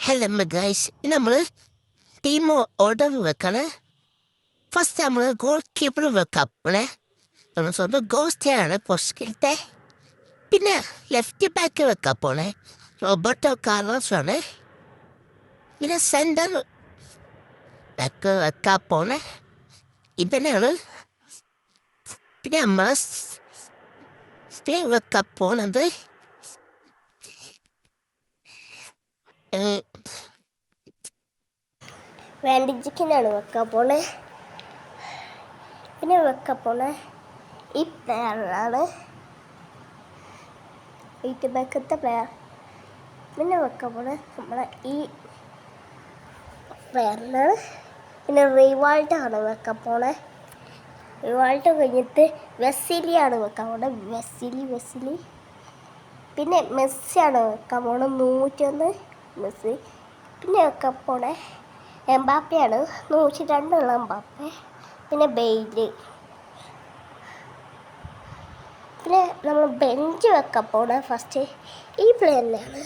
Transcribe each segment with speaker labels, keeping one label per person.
Speaker 1: Hello guys, നമ്മൾ team order വെക്കാണ്. First നമ്മൾ ഗോൾ കീപ്പർ വെക്കാപ്പണേ. നമ്മൾ സ്വന്തം ഗോസ്റ്റാണ് പോസ്റ്റിലത്തെ. പിന്നെ ലെഫ്റ്റ് ബാക്ക് വെക്കാൻ പോണേ റോബർട്ടോ കാർലോസ് ആണ്. പിന്നെ സെൻറ്റർ ബാക്ക് വെക്കാൻ പോണേ ഇവനാണ്. പിന്നെ നമ്മൾ സ്റ്റേ വെക്കാൻ പോണത്
Speaker 2: വാൻഡിജിക്കിനാണ് വെക്കാൻ പോണേ. പിന്നെ വെക്കാൻ പോണേ ഈ പ്ലെയറാണ്, റൈറ്റ് ബാക്കത്തെ പ്ലെയർ. പിന്നെ വെക്കാൻ പോണേ നമ്മളെ ഈ പ്ലെയറിനാണ്. പിന്നെ റിവാൾഡാണ് വെക്കാൻ പോണേ. റിവാൾഡ് കഴിഞ്ഞിട്ട് വെസിലിയാണ് വെക്കാൻ പോണേ. വെസിലി. പിന്നെ മെസ്സിയാണ് വെക്കാൻ പോണേ. 101 മെസ്സി. പിന്നെ വെക്കാൻ പോണേ എംബാപ്പയാണ്, 102 എംബാപ്പെ. പിന്നെ ബെയ്ല്. പിന്നെ നമ്മൾ ബെഞ്ച് വെക്കാൻ പോണേ ഫസ്റ്റ് ഈ പ്ലെയറിനെയാണ്.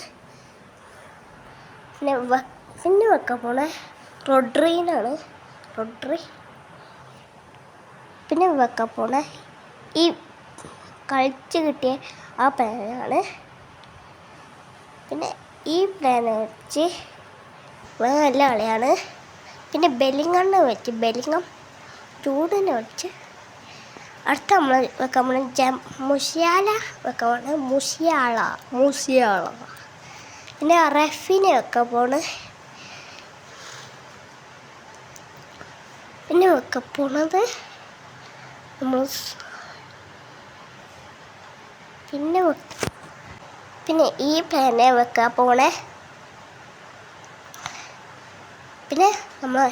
Speaker 2: പിന്നെ വെക്കാൻ പോണേ റോഡ്രിനാണ്, റോഡ്രി. പിന്നെ വെക്കാൻ പോണേ ഈ കളിച്ച് കിട്ടിയ ആ പ്ലെയറാണ്. പിന്നെ ഈ പ്ലെയറിനെ വെച്ച് നല്ല കളിയാണ്. പിന്നെ ബെല്ലിങ്ങണ്ണെ വെച്ച് ബെല്ലിങ്ങം ചൂടിനെ വെച്ച് അടുത്ത നമ്മൾ വെക്കാൻ പോണ മുഷിയാല വെക്കാൻ പോണ മുഷിയാള. പിന്നെ റഫീനെ വെക്കാൻ പോണ. പിന്നെ വെക്കാൻ പോണത് നമ്മൾ പിന്നെ ഈ പ്ലെയറിനെ വെക്കാൻ പോണേ. പിന്നെ നമ്മൾ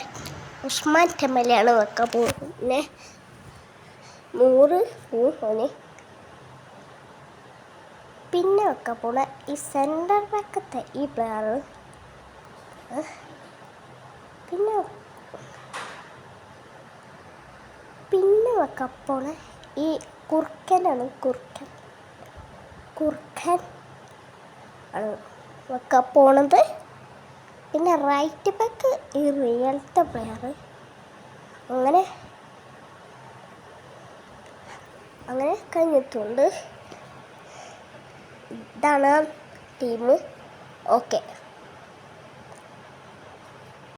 Speaker 2: ഉസ്മാൻ ടെമ്പലെയാണ് വെക്കാൻ പോകുന്നത്. 100. പിന്നെ വെക്കാൻ പോണ ഈ സെൻറ്റർ ബാക്കത്തെ ഈ പ്ലെയർ. പിന്നെ വെക്കാൻ പോണ ഈ കുറുക്കനാണ്, കുറുക്കൻ ആണ് വെക്കാൻ പോണത്. പിന്നെ റൈറ്റ് ബാക്ക് ഈ റിയൽത്തെ പ്ലെയർ. അങ്ങനെ കഴിഞ്ഞിട്ടുണ്ട്. ഇതാണ് ടീം. ഓക്കെ.